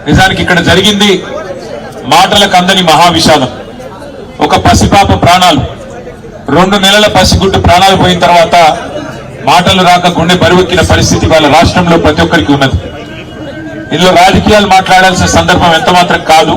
నిజానికి ఇక్కడ జరిగింది మాటలకు అందని మహావిషాదం. ఒక పసిపాప ప్రాణాలు, 2 నెలల పసిగుడ్డు ప్రాణాలు పోయిన తర్వాత మాటలు రాక గుండె బరువెక్కిన పరిస్థితి వాళ్ళ రాష్ట్రంలో ప్రతి ఒక్కరికి ఉన్నది. ఇందులో రాజకీయాలు మాట్లాడాల్సిన సందర్భం ఎంత మాత్రం కాదు.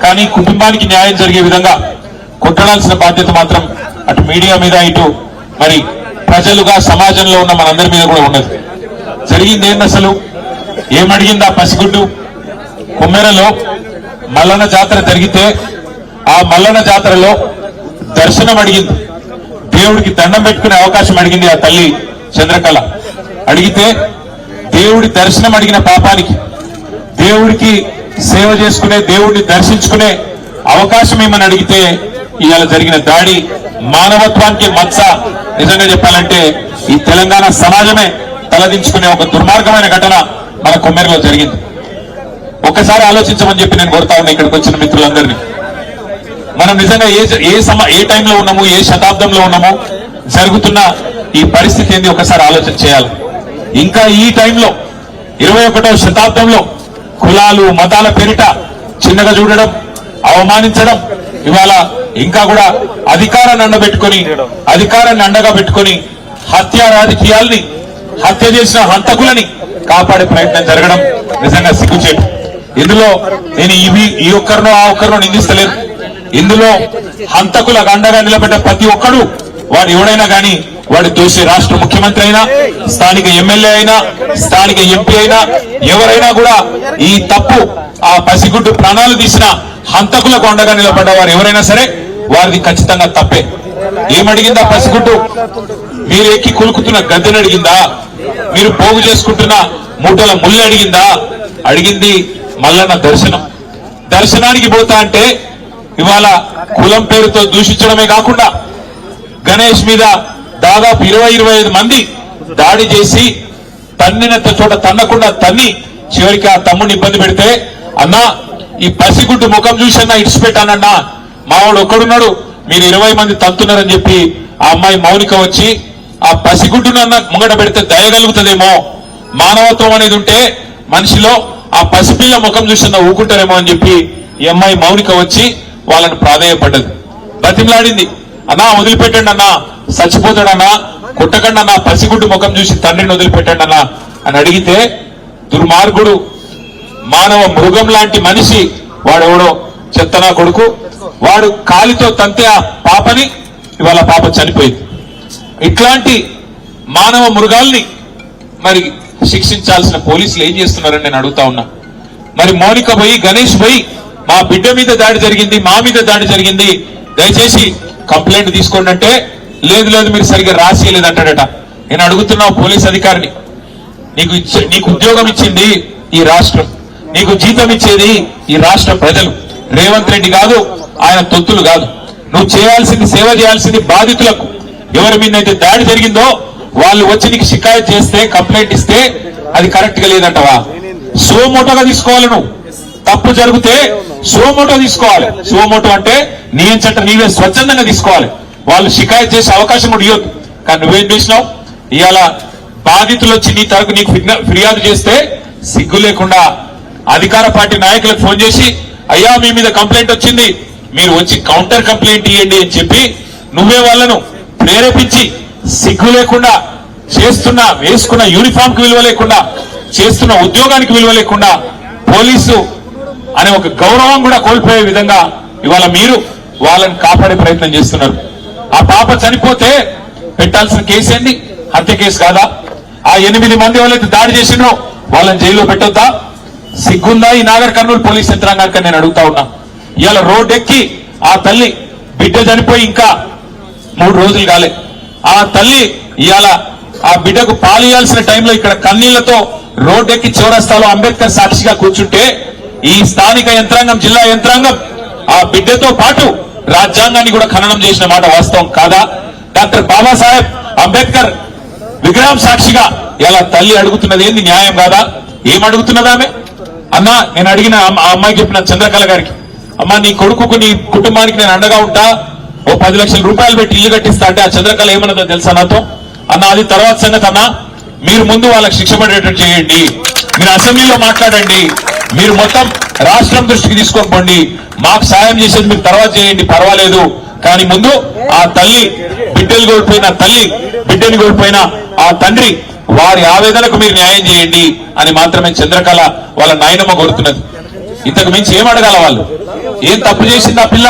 కానీ కుటుంబానికి న్యాయం జరిగే విధంగా కొట్టడాల్సిన బాధ్యత మాత్రం అటు మీడియా మీద, ఇటు మరి ప్రజలుగా సమాజంలో ఉన్న మనందరి మీద కూడా ఉన్నది. జరిగింది ఏంది అసలు? ఏమడిగింది ఆ పసిగుడ్డు? కుమ్మెరలో మల్లన్న జాతర జరిగితే ఆ మల్లన్న జాతరలో దర్శనం అడిగింది, దేవుడికి దండం పెట్టుకునే అవకాశం అడిగింది ఆ తల్లి చంద్రకళ. అడిగితే దేవుడి దర్శనం అడిగిన పాపానికి, దేవుడికి సేవ చేసుకునే, దేవుడిని దర్శించుకునే అవకాశం ఏమని అడిగితే ఇవాళ జరిగిన దాడి మానవత్వానికి మచ్చ. నిజంగా చెప్పాలంటే ఈ తెలంగాణ సమాజమే తలదించుకునే ఒక దుర్మార్గమైన ఘటన మన కొమ్మెరలో జరిగింది. ఒక్కసారి ఆలోచించమని చెప్పి నేను కోరుతా ఉన్నా ఇక్కడికి వచ్చిన మిత్రులందరినీ. మనం నిజంగా ఏ టైంలో ఉన్నాము, ఏ శతాబ్దంలో ఉన్నాము, జరుగుతున్న ఈ పరిస్థితి ఏంది ఒకసారి ఆలోచన చేయాలి. ఇంకా ఈ టైంలో 21వ శతాబ్దంలో కులాలు మతాల పేరిట చిన్నగా చూడడం, అవమానించడం, ఇవాళ ఇంకా కూడా అధికారాన్ని అండగా పెట్టుకొని హత్య రాజకీయాల్ని, హత్య చేసిన హంతకులని కాపాడే ప్రయత్నం జరగడం నిజంగా సిగ్గుచేటు. ఇందులో నేను ఈ ఒక్కరినో ఆ ఒక్కరినో నిందిస్తలేదు. ఇందులో హంతకులకు అండగా నిలబడ్డ ప్రతి ఒక్కడు, వాడు ఎవడైనా కానీ, వాడు దోషి. రాష్ట్ర ముఖ్యమంత్రి అయినా, స్థానిక ఎమ్మెల్యే అయినా, స్థానిక ఎంపీ అయినా, ఎవరైనా కూడా ఈ తప్పు, ఆ పసిగుడ్డు ప్రాణాలు తీసిన హంతకులకు అండగా నిలబడ్డ వారు ఎవరైనా సరే వారిది ఖచ్చితంగా తప్పే. ఏమడిగిందా పసిగుడ్డు? మీరు ఎక్కి కొలుకుతున్న గద్దెని అడిగిందా? మీరు పోగు చేసుకుంటున్న మూటల ముళ్ళు అడిగిందా? అడిగింది మల్లన్న దర్శనం. దర్శనానికి పోతా అంటే ఇవాళ కులం పేరుతో దూషించడమే కాకుండా గణేష్ మీద దాదాపు 20-25 మంది దాడి చేసి తన్నినంత చోట తన్నకుండా తన్ని చివరికి ఆ తమ్ముడిని ఇబ్బంది పెడితే, అన్నా ఈ పసిగుడ్డు ముఖం చూసన్నా ఇడిచిపెట్టానన్నా, మావాడు ఒక్కడున్నాడు, మీరు 20 మంది తంతున్నారని చెప్పి ఆ అమ్మాయి మౌనిక వచ్చి ఆ పసిగుడ్డునన్నా ముంగట పెడితే దయగలుగుతుందేమో, మానవత్వం అనేది ఉంటే మనిషిలో ఆ పసిపిల్ల ముఖం చూసన్నా ఊకుంటారేమో అని చెప్పి ఈ అమ్మాయి మౌనిక వచ్చి వాళ్ళని ప్రాధేయపడ్డది, బతిమలాడింది. అన్నా వదిలిపెట్టండి అన్నా, చచ్చిపోతాడన్నా, కొట్టకండి అన్నా, పసిగుడ్డు ముఖం చూసి తండ్రిని వదిలిపెట్టండి అన్నా అని అడిగితే, దుర్మార్గుడు, మానవ మృగం లాంటి మనిషి వాడెవడో చెత్తనా కొడుకు, వాడు కాలితో తంతే ఆ పాపని, ఇవాళ పాప చనిపోయింది. ఇట్లాంటి మానవ మృగాల్ని మరి శిక్షించాల్సిన పోలీసులు ఏం చేస్తున్నారని నేను అడుగుతా ఉన్నా. మరి మౌనిక పోయి, గణేష్ పోయి, మా బిడ్డ మీద దాడి జరిగింది, మా మీద దాడి జరిగింది, దయచేసి కంప్లైంట్ తీసుకోండి అంటే, లేదు మీరు సరిగ్గా రాసియలేదంటాడట. నేను అడుగుతున్నా పోలీస్ అధికారిని, నీకు ఉద్యోగం ఇచ్చింది ఈ రాష్ట్రం, నీకు జీతం ఇచ్చేది ఈ రాష్ట్ర ప్రజలు, రేవంత్ రెడ్డి కాదు, ఆయన తొత్తులు కాదు. నువ్వు చేయాల్సింది, సేవ చేయాల్సింది బాధితులకు. ఎవరి మీదైతే దాడి జరిగిందో వాళ్ళు వచ్చి నీకు షికాయత్ చేస్తే, కంప్లైంట్ ఇస్తే అది కరెక్ట్ గా లేదంటవా? సోమోటోగా తీసుకోవాలి. నువ్వు తప్పు జరిగితే సోమోటో తీసుకోవాలి. సోమోటో అంటే నీయంచట నీవే స్వచ్ఛందంగా తీసుకోవాలి. వాళ్ళు షికాయత్ చేసే అవకాశం కూడా ఇవ్వద్దు. కానీ నువ్వేం చేసినావు? ఇవాళ బాధితులు వచ్చి నీ తరపు నీకు ఫిర్యాదు చేస్తే సిగ్గు లేకుండా అధికార పార్టీ నాయకులకు ఫోన్ చేసి, అయ్యా మీ మీద కంప్లైంట్ వచ్చింది, మీరు వచ్చి కౌంటర్ కంప్లైంట్ ఇవ్వండి అని చెప్పి నువ్వే వాళ్ళను ప్రేరేపించి, సిగ్గు లేకుండా వేసుకున్న యూనిఫామ్ కి విలువ లేకుండా, చేస్తున్న ఉద్యోగానికి విలువ లేకుండా, పోలీసు అనే ఒక గౌరవం కూడా కోల్పోయే విధంగా ఇవాళ మీరు వాళ్ళని కాపాడే ప్రయత్నం చేస్తున్నారు. ఆ పాప చనిపోతే పెట్టాల్సిన కేసు ఏంటి? హత్య కేసు కాదా? ఆ 8 మంది వాళ్ళైతే దాడి చేసినో వాళ్ళని జైల్లో పెట్టొద్దా? సిగ్గుందా ఈ నాగర్ కర్నూలు పోలీస్ యంత్రాంగానికి నేను అడుగుతా ఉన్నా. ఇవాళ రోడ్డెక్కి ఆ తల్లి బిడ్డ చనిపోయి ఇంకా 3 రోజులు కాలే. ఆ తల్లి ఇవాళ ఆ బిడ్డకు పాలు ఇవ్వాల్సిన టైంలో ఇక్కడ కన్నీళ్లతో రోడ్డెక్కి చౌరస్తాలో అంబేద్కర్ సాక్షిగా కూర్చుంటే, ఈ స్థానిక యంత్రాంగం, జిల్లా యంత్రాంగం ఆ బిడ్డతో పాటు రాజ్యాంగాన్ని కూడా ఖననం చేసిన మాట వాస్తవం కాదా? డాక్టర్ బాబాసాహెబ్ అంబేద్కర్ విగ్రహం సాక్షిగా ఇలా తల్లి అడుగుతున్నది ఏంది? న్యాయం కాదా? ఏమడుగుతున్నది ఆమె? అన్నా నేను అడిగిన ఆ అమ్మాయికి చెప్పిన చంద్రకళ గారికి, అమ్మా నీ కొడుకుకు, నీ కుటుంబానికి నేను అండగా ఉంటా, ఓ 10 లక్షల రూపాయలు పెట్టి ఇల్లు కట్టిస్తా అంటే ఆ చంద్రకళ ఏమన్నదో తెలుసా నాతో? అన్న అది తర్వాత సంగతి అన్నా, మీరు ముందు వాళ్ళకి శిక్ష పడేటట్టు చేయండి, మీరు అసెంబ్లీలో మాట్లాడండి, మీరు మొత్తం రాష్ట్రం దృష్టికి తీసుకోకండి. మాకు సాయం చేసేది మీరు తర్వాత చేయండి, పర్వాలేదు. కానీ ముందు ఆ తల్లి బిడ్డలు కోల్పోయిన తల్లి బిడ్డని కోల్పోయిన ఆ తండ్రి వారి ఆవేదనకు మీరు న్యాయం చేయండి అని మాత్రమే చంద్రకళ వాళ్ళ నాయనమ్మ కోరుతున్నది. ఇంతకు మించి ఏం అడగాల వాళ్ళు? ఏం తప్పు చేసింది ఆ పిల్ల?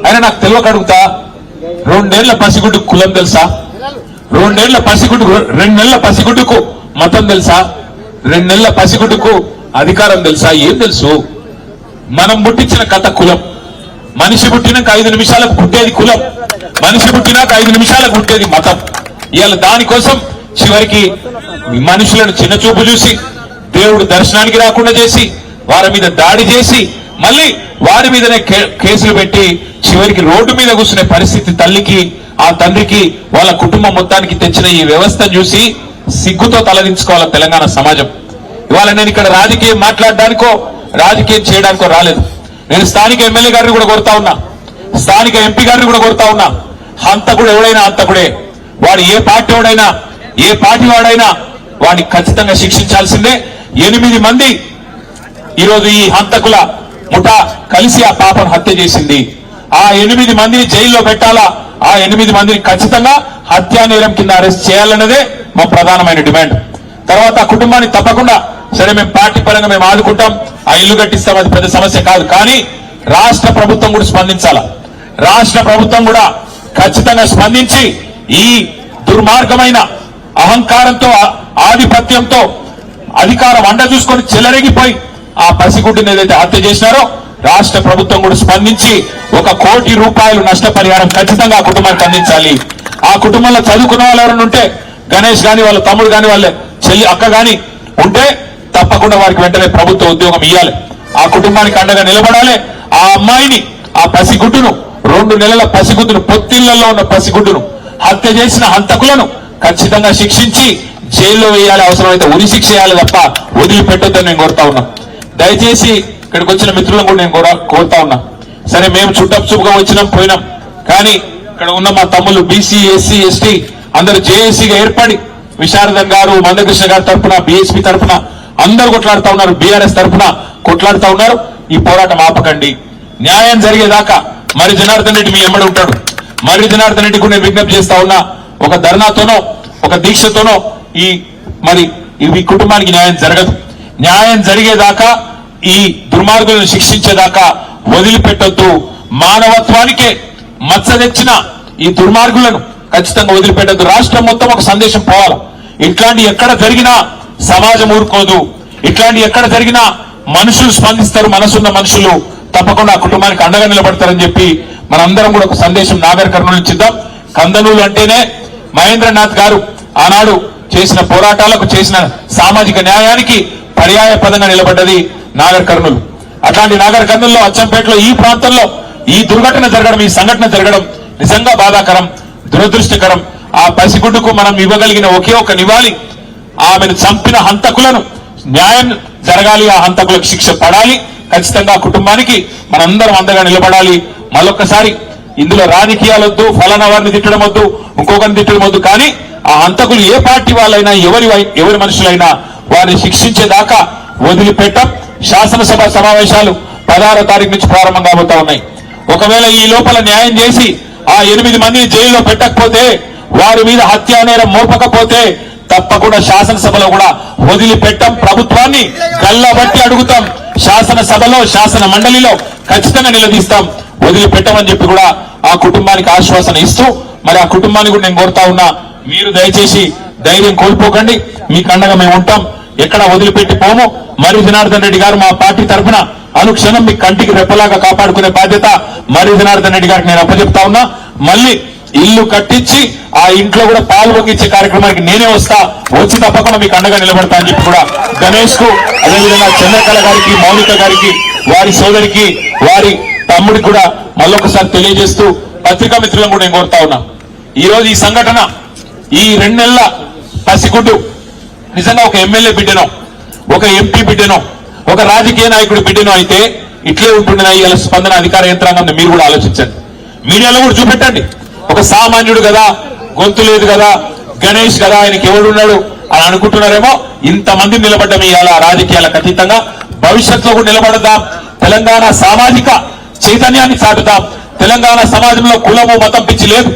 అయినా నాకు తెలియక అడుగుతా, 2 నెలల పసిగుడ్డుకు కులం తెలుసా? 2 నెలల పసిగుడ్డుకు 2 నెలల పసిగుడ్డుకు మతం తెలుసా? 2 నెలల పసిగుడ్డుకు అధికారం తెలుసా? ఏం తెలుసు? మనం పుట్టించిన కథ కులం. మనిషి పుట్టినాక 5 నిమిషాలకు పుట్టేది కులం, మనిషి పుట్టినాక 5 నిమిషాలకు పుట్టేది మతం. ఇవాళ దానికోసం చివరికి మనుషులను చిన్నచూపు చూసి దేవుడు దర్శనానికి రాకుండా చేసి వారి మీద దాడి చేసి మళ్ళీ వారి మీదనే కేసులు పెట్టి చివరికి రోడ్డు మీద కూర్చునే పరిస్థితి తల్లికి ఆ తండ్రికి వాళ్ళ కుటుంబం మొత్తానికి తెచ్చిన ఈ వ్యవస్థను చూసి సిగ్గుతో తలదించుకోవాలి తెలంగాణ సమాజం. ఇవాళ నేను ఇక్కడ రాజకీయం మాట్లాడడానికో రాజకీయం చేయడానికో రాలేదు. నేను స్థానిక ఎమ్మెల్యే గారిని కూడా కోరుతా ఉన్నా, స్థానిక ఎంపీ గారిని కూడా కోరుతా ఉన్నా. హంతకుడు ఎవడైనా హంతకుడే. వాడు ఏ పార్టీ వాడైనా ఏ పార్టీ వాడైనా వాడిని ఖచ్చితంగా శిక్షించాల్సిందే. 8 మంది ఈరోజు ఈ హంతకుల ముఠా కలిసి ఆ పాపను హత్య చేసింది. ఆ 8 మందిని జైల్లో పెట్టాలా, ఆ 8 మందిని ఖచ్చితంగా హత్యా నేరం కింద అరెస్ట్ చేయాలన్నదే మా ప్రధానమైన డిమాండ్. తర్వాత ఆ కుటుంబాన్ని తప్పకుండా సరే మేము పార్టీ పరంగా మేము ఆదుకుంటాం, ఆ ఇల్లు కట్టిస్తాం, అది పెద్ద సమస్య కాదు. కానీ రాష్ట్ర ప్రభుత్వం కూడా స్పందించాలా. రాష్ట్ర ప్రభుత్వం కూడా ఖచ్చితంగా స్పందించి ఈ దుర్మార్గమైన అహంకారంతో ఆధిపత్యంతో అధికారం అండ చూసుకొని చెలరేగిపోయి ఆ పసిగుడ్డుని ఏదైతే హత్య చేసినారో రాష్ట్ర ప్రభుత్వం కూడా స్పందించి 1 కోటి రూపాయలు నష్టపరిహారం ఖచ్చితంగా ఆ కుటుంబానికి అందించాలి. ఆ కుటుంబంలో చదువుకున్న వాళ్ళు ఎవరైనా ఉంటే గణేష్ గాని వాళ్ళ తమ్ముడు గాని వాళ్ళ చెల్లి అక్క గాని ఉంటే తప్పకుండా వారికి వెంటనే ప్రభుత్వ ఉద్యోగం ఇవ్వాలి. ఆ కుటుంబానికి అండగా నిలబడాలి. ఆ అమ్మాయిని ఆ పసిగుడ్డును 2 నెలల పసిగుడ్డును పొత్తిళ్లలో ఉన్న పసిగుడ్డును హత్య చేసిన హంతకులను ఖచ్చితంగా శిక్షించి జైల్లో వేయాలి, అవసరమైతే ఉరి శిక్ష చేయాలి తప్ప వదిలిపెట్టొద్దని నేను కోరుతా ఉన్నా. దయచేసి ఇక్కడికి వచ్చిన మిత్రులను కూడా నేను కోరుతా ఉన్నా. సరే మేము చుట్టపుగా వచ్చినాం పోయినాం, కానీ ఇక్కడ ఉన్న మా తమ్ముళ్ళు బీసీ ఎస్సీ ఎస్టీ అందరూ జేఏసీగా ఏర్పడి విశారదన్ గారు మందకృష్ణ గారి తరఫున బీఎస్పీ తరఫున అందరూ కొట్లాడుతా ఉన్నారు, బీఆర్ఎస్ తరఫున కొట్లాడుతా ఉన్నారు. ఈ పోరాటం ఆపకండి. న్యాయం జరిగేదాకా మరి జనార్దన్ రెడ్డి మీ ఎమ్మడి ఉంటాడు. మరి జనార్దన్ రెడ్డి కూడా నేను విజ్ఞప్తి చేస్తా ఉన్నా, ఒక ధర్నాతోనో ఒక దీక్షతోనో ఈ కుటుంబానికి న్యాయం జరగదు. న్యాయం జరిగేదాకా ఈ దుర్మార్గులను శిక్షించేదాకా వదిలిపెట్టొద్దు. మానవత్వానికే మచ్చ తెచ్చిన ఈ దుర్మార్గులను ఖచ్చితంగా వదిలిపెట్టద్దు. రాష్ట్రం మొత్తం ఒక సందేశం పోవాలి. ఇట్లాంటి ఎక్కడ జరిగినా సమాజం ఊరుకోదు. ఇట్లాంటి ఎక్కడ జరిగినా మనుషులు స్పందిస్తారు, మనసున్న మనుషులు తప్పకుండా ఆ కుటుంబానికి అండగా నిలబడతారని చెప్పి మనందరం కూడా ఒక సందేశం నాగర్ కర్నూలు నుంచి ఇద్దాం. కందనూలు అంటేనే మహేంద్రనాథ్ గారు ఆనాడు చేసిన పోరాటాలకు చేసిన సామాజిక న్యాయానికి పర్యాయ పదంగా నిలబడ్డది నాగర్ కర్నూలు. అట్లాంటి నాగర్ కర్నూలులో అచ్చంపేటలో ఈ ప్రాంతంలో ఈ దుర్ఘటన జరగడం, ఈ సంఘటన జరగడం నిజంగా బాధాకరం, దురదృష్టకరం. ఆ పసిగుడ్డుకు మనం ఇవ్వగలిగిన ఒకే ఒక నివాళి ఆమెను చంపిన హంతకులను న్యాయం జరగాలి, ఆ హంతకులకు శిక్ష పడాలి. ఖచ్చితంగా ఆ కుటుంబానికి మనందరం అండగా నిలబడాలి. మళ్ళొక్కసారి ఇందులో రాజకీయాలు వద్దు, ఫలానా వారిని తిట్టడం వద్దు, ఇంకొకరిని తిట్టడం వద్దు. కానీ ఆ హంతకులు ఏ పార్టీ వాళ్ళైనా ఎవరి మనుషులైనా వారిని శిక్షించేదాకా వదిలిపెట్టం. శాసనసభ సమావేశాలు 16వ తారీఖు నుంచి ప్రారంభం కాబోతా ఉన్నాయి. ఒకవేళ ఈ లోపల న్యాయం చేసి ఆ 8 మందిని జైల్లో పెట్టకపోతే, వారి మీద హత్యా నేరం మోపకపోతే తప్పకుండా శాసనసభలో కూడా వదిలిపెట్టం. ప్రభుత్వాన్ని గల్లబట్టి అడుగుతాం. శాసనసభలో శాసన మండలిలో ఖచ్చితంగా నిలదీస్తాం. వదిలిపెట్టమని చెప్పి కూడా ఆ కుటుంబానికి ఆశ్వాసన ఇస్తూ మరి ఆ కుటుంబాన్ని కూడా నేను కోరుతా ఉన్నా, మీరు దయచేసి ధైర్యం కోల్పోకండి. మీకు అండగా మేము ఉంటాం, ఎక్కడ వదిలిపెట్టి పోము. మరి జనార్దన్ రెడ్డి గారు మా పార్టీ తరఫున అనుక్షణం మీ కంటికి రెప్పలాగా కాపాడుకునే బాధ్యత మరి జనార్దన్ రెడ్డి గారికి నేను అప్పచెప్తా ఉన్నా. మళ్ళీ ఇల్లు కట్టించి ఆ ఇంట్లో కూడా పాలు పొంగించే కార్యక్రమానికి నేనే వచ్చి తప్పకుండా మీకు అండగా నిలబడతా అని చెప్పి కూడా గణేష్ కు, అదేవిధంగా చంద్రకళ గారికి, మౌనిక గారికి, వారి సోదరికి, వారి తమ్ముడికి కూడా మళ్ళొకసారి తెలియజేస్తూ పత్రికా మిత్రులను కూడా నేను కోరుతా ఉన్నా. ఈ రోజు ఈ సంఘటన ఈ 2 నెలల పసిగుడ్డు నిజంగా ఒక ఎమ్మెల్యే బిడ్డనో, ఒక ఎంపీ బిడ్డనో, ఒక రాజకీయ నాయకుడి బిడ్డనో అయితే ఇట్లే ఉంటుండేనా ఇవాళ స్పందన అధికార యంత్రాంగం? మీరు కూడా ఆలోచించండి, మీడియాలో కూడా చూపెట్టండి. ఒక సామాన్యుడు కదా, గొంతు లేదు కదా, గణేష్ కదా, ఆయనకి ఎవడున్నాడు అని అనుకుంటున్నారేమో. ఇంతమంది నిలబడ్డం ఇవాళ రాజకీయాలకు అతీతంగా భవిష్యత్తులో కూడా నిలబడదాం. తెలంగాణ సామాజిక చైతన్యాన్ని చాటుదాం. తెలంగాణ సమాజంలో కులము మతం పిచ్చి లేదు.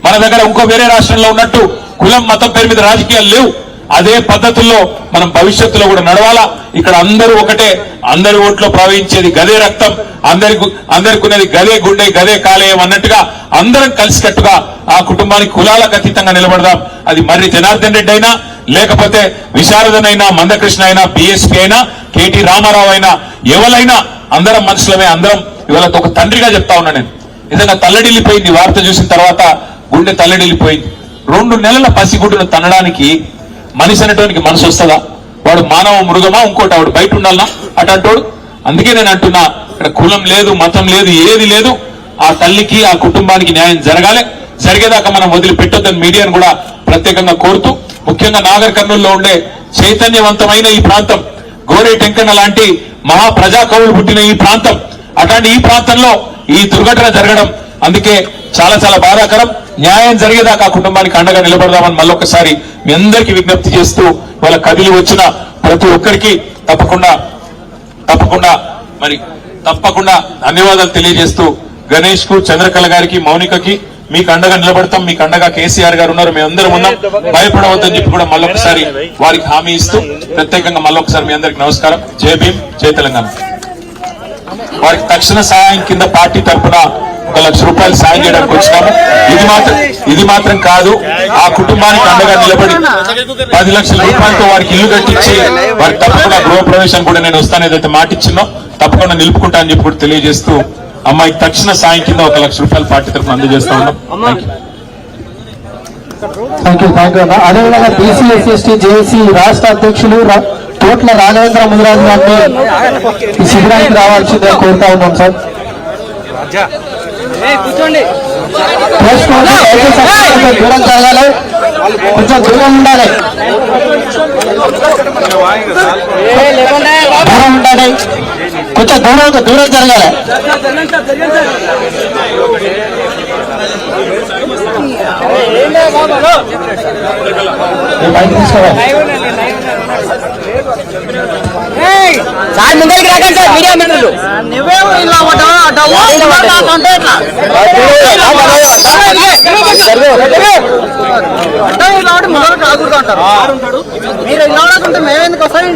మన దగ్గర ఇంకో వేరే రాష్ట్రంలో ఉన్నట్టు కులం మతం పేరు మీద రాజకీయాలు లేవు. అదే పద్ధతుల్లో మనం భవిష్యత్తులో కూడా నడవాలా. ఇక్కడ అందరూ ఒకటే, అందరి ఓట్లో ప్రవహించేది గదే రక్తం, అందరికి ఉన్నది గదే గుండె గదే కాలేయం అన్నట్టుగా అందరం కలిసికట్టుగా ఆ కుటుంబానికి కులాలకు అతీతంగా నిలబడదాం. అది మర్రి జనార్దన్ రెడ్డి అయినా, లేకపోతే విశారదనైనా, మందకృష్ణ అయినా, బీఎస్పీ అయినా, కేటీ రామారావు అయినా, ఎవరైనా అందరం మనుషులమే. అందరం ఇవాళ ఒక తండ్రిగా చెప్తా ఉన్నా నేను. నిజంగా తల్లడిల్లిపోయింది వార్త చూసిన తర్వాత, గుండె తల్లడిల్లిపోయింది. 2 నెలల పసిగుడ్డును తనడానికి మనిషి అనేటానికి మనసు వస్తుందా? వాడు మానవ మృగమా ఇంకోటి? వాడు బయట ఉండాలనా అటంటోడు? అందుకే నేను అంటున్నా, ఇక్కడ కులం లేదు, మతం లేదు, ఏది లేదు. ఆ తల్లికి ఆ కుటుంబానికి న్యాయం జరగాలి. జరిగేదాకా మనం వదిలిపెట్టొద్దని మీడియాను కూడా ప్రత్యేకంగా కోరుతూ, ముఖ్యంగా నాగర్ కర్నూలులో ఉండే చైతన్యవంతమైన ఈ ప్రాంతం, గోరే టెంకన్న లాంటి మహా ప్రజాకవులు పుట్టిన ఈ ప్రాంతం, అట్లాంటి ఈ ప్రాంతంలో ఈ దుర్ఘటన జరగడం అందుకే చాలా చాలా బాధాకరం. న్యాయం జరిగేదాకా ఆ కుటుంబానికి అండగా నిలబడదామని మళ్ళొకసారి మీ అందరికీ విజ్ఞప్తి చేస్తూ, వాళ్ళ కదిలి వచ్చిన ప్రతి ఒక్కరికి తప్పకుండా ధన్యవాదాలు తెలియజేస్తూ, గణేష్ కు, చంద్రకళ గారికి, మౌనికకి మీకు అండగా నిలబడతాం. మీకు అండగా కేసీఆర్ గారు ఉన్నారు, మేము అందరం ఉన్నాం, భయపడవద్దని చెప్పి కూడా మళ్ళొకసారి వారికి హామీ ఇస్తూ, ప్రత్యేకంగా మళ్ళొకసారి మీ అందరికి నమస్కారం. జై భీమ్, జై తెలంగాణ. వారికి తక్షణ సహాయం కింద పార్టీ తరఫున 1 లక్ష రూపాయలు సాయం చేయడానికి వచ్చినాము. ఇది మాత్రం కాదు, ఆ కుటుంబానికి అండగా నిలబడి 10 లక్షల రూపాయలతో వారికి ఇల్లు కట్టించి వారికి తప్పకుండా గృహప్రవేశం కూడా నేను వస్తాను ఏదైతే మాట ఇచ్చినో తప్పకుండా నిలుపుకుంటా అని చెప్పి కూడా తెలియజేస్తూ, అమ్మాయికి తక్షణ సాయం కింద 1 లక్ష రూపాయలు పార్టీ తరఫున అందజేస్తా ఉన్నాం. Thank you. అదేవిధంగా బీసీ ఎస్సీ ఎస్టీ జేఏసీ రాష్ట్ర అధ్యక్షులు తోట్ల రాఘవేంద్ర ముదిరాజు గారిని ఈ శిబిరానికి రావాల్సిందే కోరుతా ఉన్నాం సార్. దూరం జరగాలి, కొంచెం దూరం ఉండాలి, కొంచెం దూరం జరగాలి. బయట తీసుకోవాలి సార్, ముందరికి రాకండి సార్, మీడియా మిత్రులు. మీరు ఇలా ఉంటే మేమెందుకు వస్తాయి?